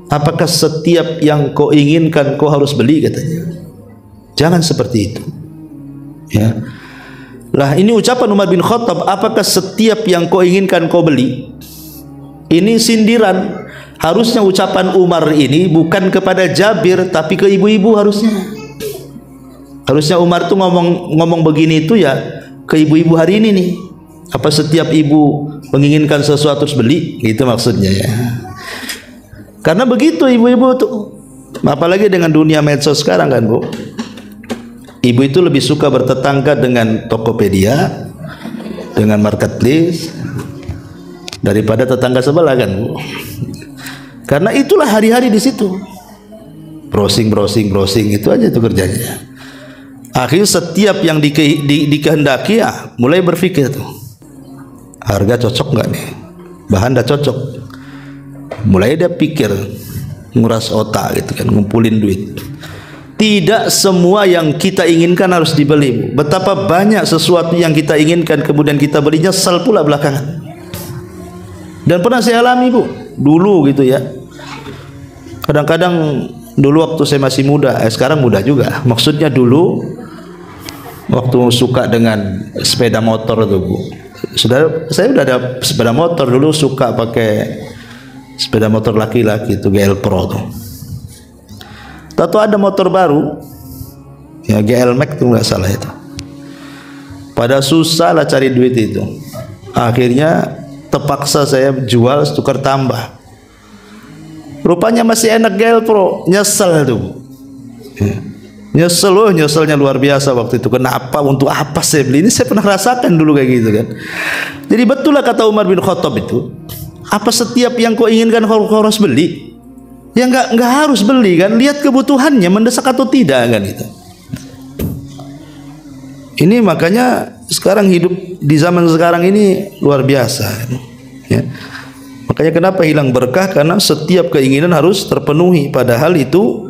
Apakah setiap yang kau inginkan kau harus beli? Katanya. Jangan seperti itu. Ya. Lah ini ucapan Umar bin Khattab, apakah setiap yang kau inginkan kau beli? Ini sindiran. Harusnya ucapan Umar ini bukan kepada Jabir, tapi ke ibu-ibu harusnya. Harusnya Umar tuh ngomong begini itu ya ke ibu-ibu hari ini nih. Apa setiap ibu menginginkan sesuatu harus beli? Gitu maksudnya ya. Karena begitu ibu-ibu tuh. Apalagi dengan dunia medsos sekarang kan, Bu. Ibu itu lebih suka bertetangga dengan Tokopedia, dengan marketplace daripada tetangga sebelah kan, Bu. Karena itulah hari-hari di situ. Browsing itu aja itu kerjanya. Akhirnya setiap yang dikehendaki ya mulai berpikir tuh. Harga cocok enggak nih? Bahan dah cocok. Mulai dia pikir, nguras otak gitu kan, ngumpulin duit. Tidak semua yang kita inginkan harus dibeli. Betapa banyak sesuatu yang kita inginkan kemudian kita belinya nyesal pula belakangan. Dan pernah saya alami, Bu, dulu gitu ya. Kadang-kadang dulu waktu saya masih muda, sekarang muda juga. Maksudnya dulu waktu suka dengan sepeda motor tuh, Bu. Saya udah ada sepeda motor dulu, suka pakai sepeda motor laki-laki itu GL Pro tuh. Tahu ada motor baru, ya GL Max tuh nggak salah itu. Pada susah lah cari duit itu. Akhirnya terpaksa saya jual tukar tambah. Rupanya masih enak GL Pro, nyesel tuh. Nyesel loh, nyeselnya luar biasa waktu itu. Kenapa? Untuk apa saya beli ini? Saya pernah rasakan dulu kayak gitu kan. Jadi betul lah kata Umar bin Khattab itu. Apa setiap yang kau inginkan kau harus beli? Ya nggak harus beli kan. Lihat kebutuhannya mendesak atau tidak kan itu. Ini makanya sekarang hidup di zaman sekarang ini luar biasa. Ya. Makanya kenapa hilang berkah? Karena setiap keinginan harus terpenuhi. Padahal itu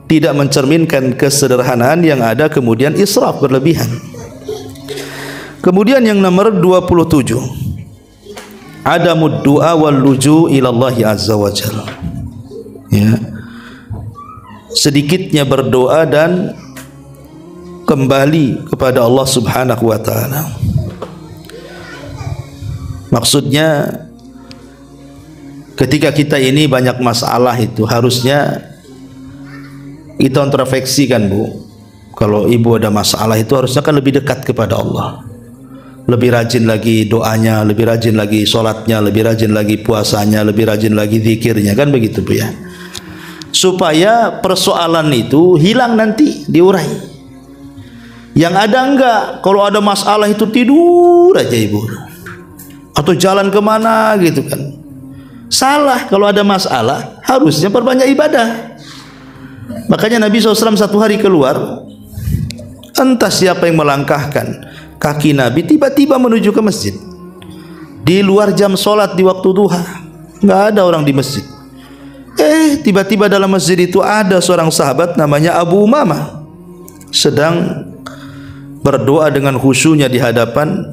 tidak mencerminkan kesederhanaan yang ada, kemudian israf berlebihan. Kemudian yang nomor 27, adamud du'a wal luju ila Allah azza wa jalla. Ya. Sedikitnya berdoa dan kembali kepada Allah Subhanahu wa taala. Maksudnya ketika kita ini banyak masalah itu harusnya kita introspeksikan, Bu. Kalau ibu ada masalah itu harusnya kan lebih dekat kepada Allah. Lebih rajin lagi doanya, lebih rajin lagi sholatnya, lebih rajin lagi puasanya, lebih rajin lagi zikirnya, kan begitu, Bu ya. Supaya persoalan itu hilang nanti, diurai. Yang ada enggak, kalau ada masalah itu tidur aja ibu, atau jalan kemana gitu kan. Salah, kalau ada masalah harusnya perbanyak ibadah. Makanya Nabi SAW satu hari keluar, entah siapa yang melangkahkan kaki Nabi tiba-tiba menuju ke masjid di luar jam sholat di waktu duha, nggak ada orang di masjid. Tiba-tiba dalam masjid itu ada seorang sahabat namanya Abu Umamah sedang berdoa dengan khusyunya di hadapan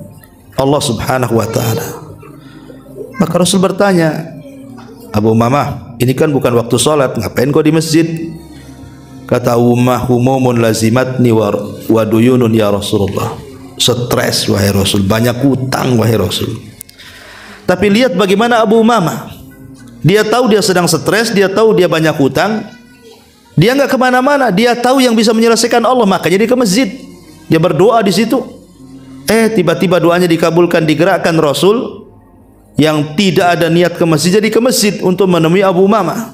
Allah Subhanahu wa taala. Maka Rasul bertanya, Abu Umamah, ini kan bukan waktu sholat, ngapain kau di masjid? Kata Umamah, humumun lazimatni wa duyunun ya Rasulullah. Stres wahai Rasul, banyak utang wahai Rasul. Tapi lihat bagaimana Abu Umamah. Dia tahu dia sedang stres, dia tahu dia banyak hutang, dia nggak kemana-mana, dia tahu yang bisa menyelesaikan Allah, makanya dia ke masjid, dia berdoa di situ. Tiba-tiba doanya dikabulkan, digerakkan Rasul yang tidak ada niat ke masjid jadi ke masjid untuk menemui Abu Umamah.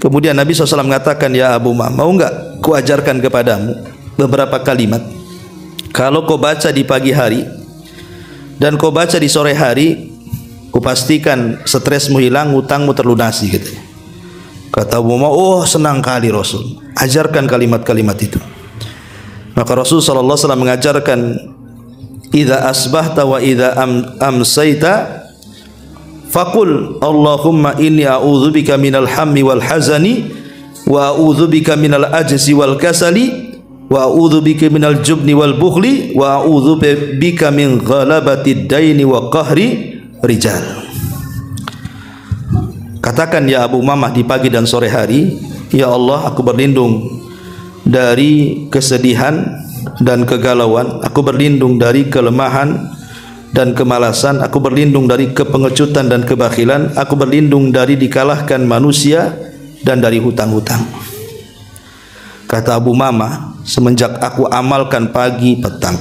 Kemudian Nabi SAW mengatakan, ya Abu Umamah, mau nggak ku ajarkan kepadamu beberapa kalimat, kalau kau baca di pagi hari dan kau baca di sore hari, kupastikan stresmu hilang, hutangmu terlunasi gitu. Kata Abu Umamah, oh senang kali Rasul, ajarkan kalimat-kalimat itu. Maka Rasul sallallahu alaihi wasallam mengajarkan, idza asbahta wa idza amsayta faqul Allahumma inni a'udzubika minal hammi wal hazani wa a'udzubika minal ajzi wal kasali wa a'udzubika minal jubni wal bukhli wa a'udzubika min ghalabatid daini wa qahri rijal. Katakan ya Abu Umamah di pagi dan sore hari, ya Allah, aku berlindung dari kesedihan dan kegalauan, aku berlindung dari kelemahan dan kemalasan, aku berlindung dari kepengecutan dan kebakhilan, aku berlindung dari dikalahkan manusia dan dari hutang-hutang. Kata Abu Umamah, semenjak aku amalkan pagi petang,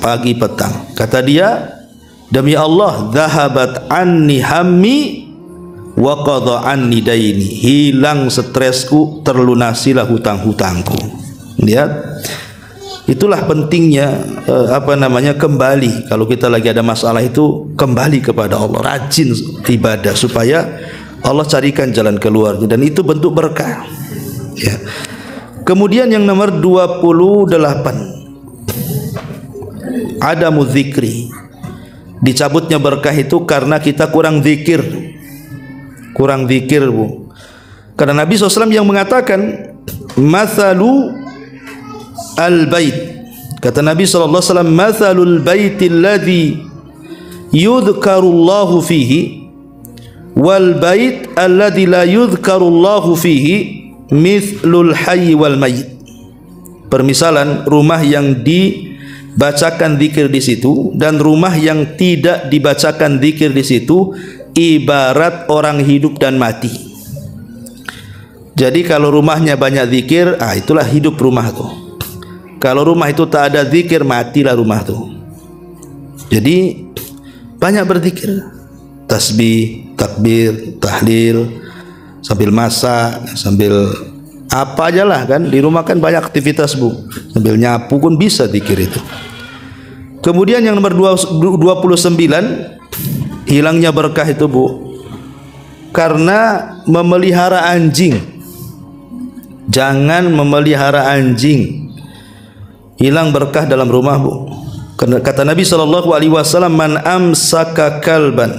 kata dia, demi Allah, dhahabat anni hammi wa qadha anni daini, hilang stresku, terlunasilah hutang-hutangku. Lihat, itulah pentingnya kembali. Kalau kita lagi ada masalah itu kembali kepada Allah, rajin ibadah supaya Allah carikan jalan keluarnya, dan itu bentuk berkah. Ya. Kemudian yang nomor 28, adamu dzikri, dicabutnya berkah itu karena kita kurang zikir, Bu. Karena Nabi SAW yang mengatakan mathalu al-bait, kata Nabi SAW, mathalul baitil ladzi yudhkarullahu fihi wal bait alladzi la yudhkarullahu fihi mithlul hayy wal mayyit. Permisalan rumah yang dibacakan zikir di situ dan rumah yang tidak dibacakan zikir di situ ibarat orang hidup dan mati. Jadi kalau rumahnya banyak zikir, itulah hidup rumah tuh. Kalau rumah itu tak ada zikir, matilah rumah tuh. Jadi banyak berzikir, tasbih, takbir, tahlil, sambil masak, sambil apa aja lah kan. Di rumah kan banyak aktivitas, Bu. Sambil nyapu pun bisa zikir itu. Kemudian yang nomor 29, hilangnya berkah itu, Bu, karena memelihara anjing. Jangan memelihara anjing, hilang berkah dalam rumah, Bu. Kata Nabi SAW, man amsaka kalban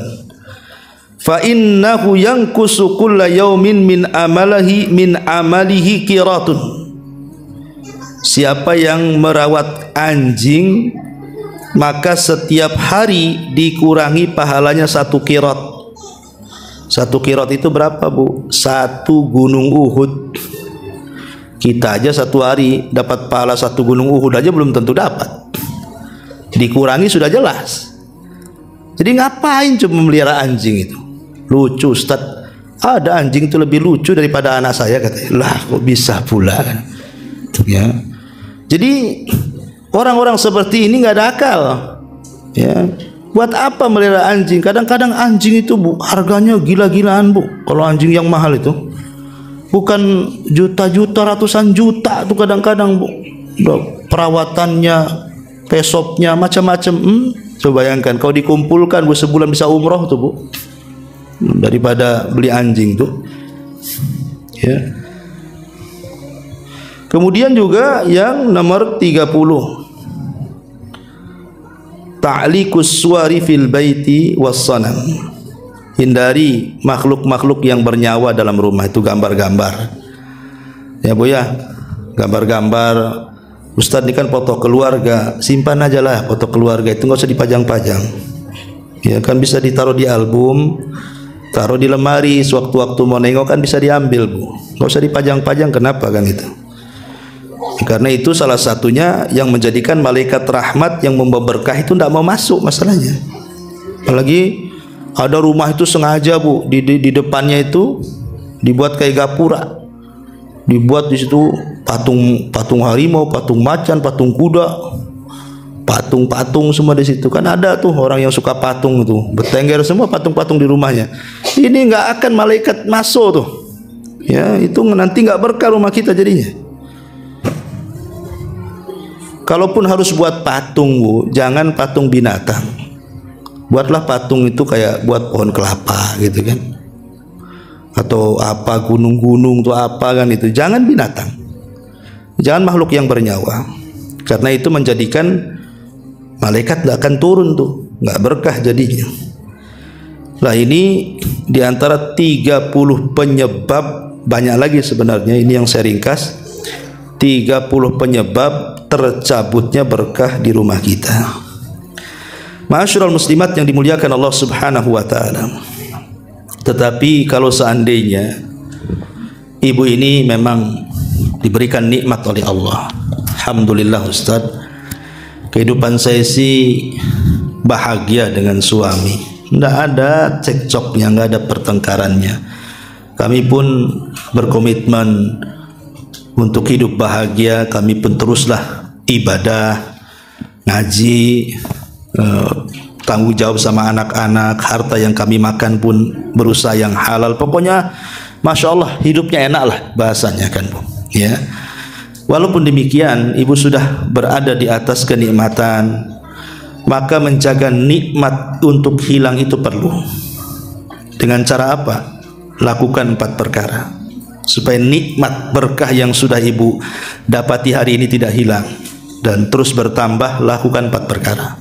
fa innahu yankusu kulla yaumin min amalihi qiratun. Siapa yang merawat anjing, maka setiap hari dikurangi pahalanya 1 qirat. 1 qirat itu berapa, Bu? 1 gunung Uhud. Kita aja 1 hari dapat pahala 1 gunung Uhud aja belum tentu dapat. Dikurangi sudah jelas. Jadi ngapain coba memelihara anjing itu? Lucu, Ustaz. Ada anjing itu lebih lucu daripada anak saya, katanya. Lah, kok bisa pula kan? Ya. Jadi orang-orang seperti ini nggak ada akal. Ya. Buat apa melihara anjing? Kadang-kadang anjing itu, Bu, harganya gila-gilaan, Bu. Kalau anjing yang mahal itu bukan juta-juta, ratusan juta tuh kadang-kadang, Bu. Perawatannya, pesopnya, macam-macam. Coba bayangkan kalau dikumpulkan, Bu, sebulan bisa umroh tuh, Bu, daripada beli anjing tuh. Ya. Kemudian juga yang nomor 30, ta'liqus suwari fil baiti wassanam. Hindari makhluk-makhluk yang bernyawa dalam rumah itu, gambar-gambar. Ya, Bu, ya. Gambar-gambar. Ustaz, ini kan foto keluarga, simpan aja lah foto keluarga itu, nggak usah dipajang-pajang. Ya kan, bisa ditaruh di album, taruh di lemari, sewaktu-waktu mau nengok kan bisa diambil, Bu. Nggak usah dipajang-pajang. Kenapa kan itu? Karena itu salah satunya yang menjadikan malaikat rahmat yang membawa berkah itu tidak mau masuk masalahnya. Apalagi ada rumah itu sengaja, Bu, di depannya itu dibuat kayak gapura, dibuat di situ patung harimau, patung macan, patung kuda, patung semua di situ. Kan ada tuh orang yang suka patung itu, bertengger semua patung-patung di rumahnya. Ini nggak akan malaikat masuk tuh. Ya, itu nanti nggak berkah rumah kita jadinya. Kalaupun harus buat patung, Bu, jangan patung binatang. Buatlah patung itu kayak buat pohon kelapa gitu kan, atau apa, gunung-gunung tuh apa kan itu. Jangan binatang, jangan makhluk yang bernyawa, karena itu menjadikan malaikat tidak akan turun tuh, nggak berkah jadinya. Lah, ini diantara 30 penyebab banyak lagi sebenarnya, ini yang saya ringkas. 30 penyebab tercabutnya berkah di rumah kita. Ma'asyiral muslimat yang dimuliakan Allah Subhanahu wa taala. Tetapi kalau seandainya ibu ini memang diberikan nikmat oleh Allah, alhamdulillah Ustaz, kehidupan saya sih bahagia dengan suami, tidak ada cekcoknya, tidak ada pertengkarannya. Kami pun berkomitmen untuk hidup bahagia. Kami pun teruslah ibadah, ngaji, tanggung jawab sama anak-anak, harta yang kami makan pun berusaha yang halal. Pokoknya Masya Allah hidupnya enak lah bahasanya kan Bu, ya. Walaupun demikian ibu sudah berada di atas kenikmatan, maka menjaga nikmat untuk hilang itu perlu. Dengan cara apa? Lakukan 4 perkara supaya nikmat berkah yang sudah ibu dapati hari ini tidak hilang dan terus bertambah. Lakukan 4 perkara.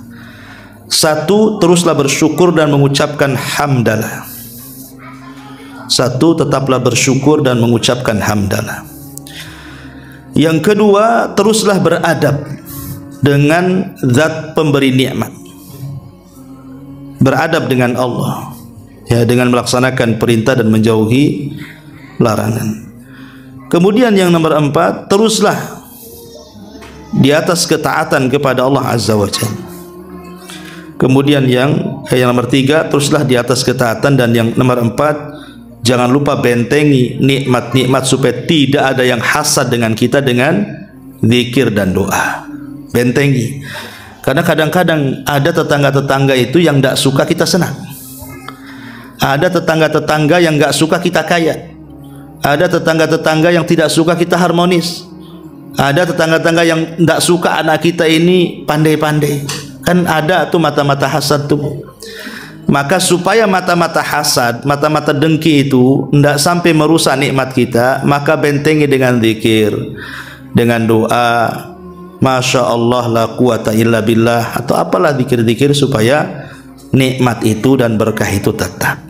1, teruslah bersyukur dan mengucapkan hamdalah. 1, tetaplah bersyukur dan mengucapkan hamdalah. Yang kedua, teruslah beradab dengan zat pemberi nikmat. Beradab dengan Allah, ya, dengan melaksanakan perintah dan menjauhi larangan. Kemudian yang nomor 4, teruslah di atas ketaatan kepada Allah Azza wa Jalla. Kemudian yang nomor 3, teruslah di atas ketaatan. Dan yang nomor 4, jangan lupa bentengi nikmat-nikmat supaya tidak ada yang hasad dengan kita dengan zikir dan doa. Bentengi. Karena kadang-kadang ada tetangga-tetangga itu yang tidak suka kita senang. Ada tetangga-tetangga yang tidak suka kita kaya. Ada tetangga-tetangga yang tidak suka kita harmonis. Ada tetangga-tetangga yang tidak suka anak kita ini pandai-pandai. Kan ada tuh mata-mata hasad tuh. Maka supaya mata-mata hasad, mata-mata dengki itu tidak sampai merusak nikmat kita, maka bentengi dengan zikir, dengan doa, Masya Allah la quwata illa billah, atau apalah zikir-zikir supaya nikmat itu dan berkah itu tetap.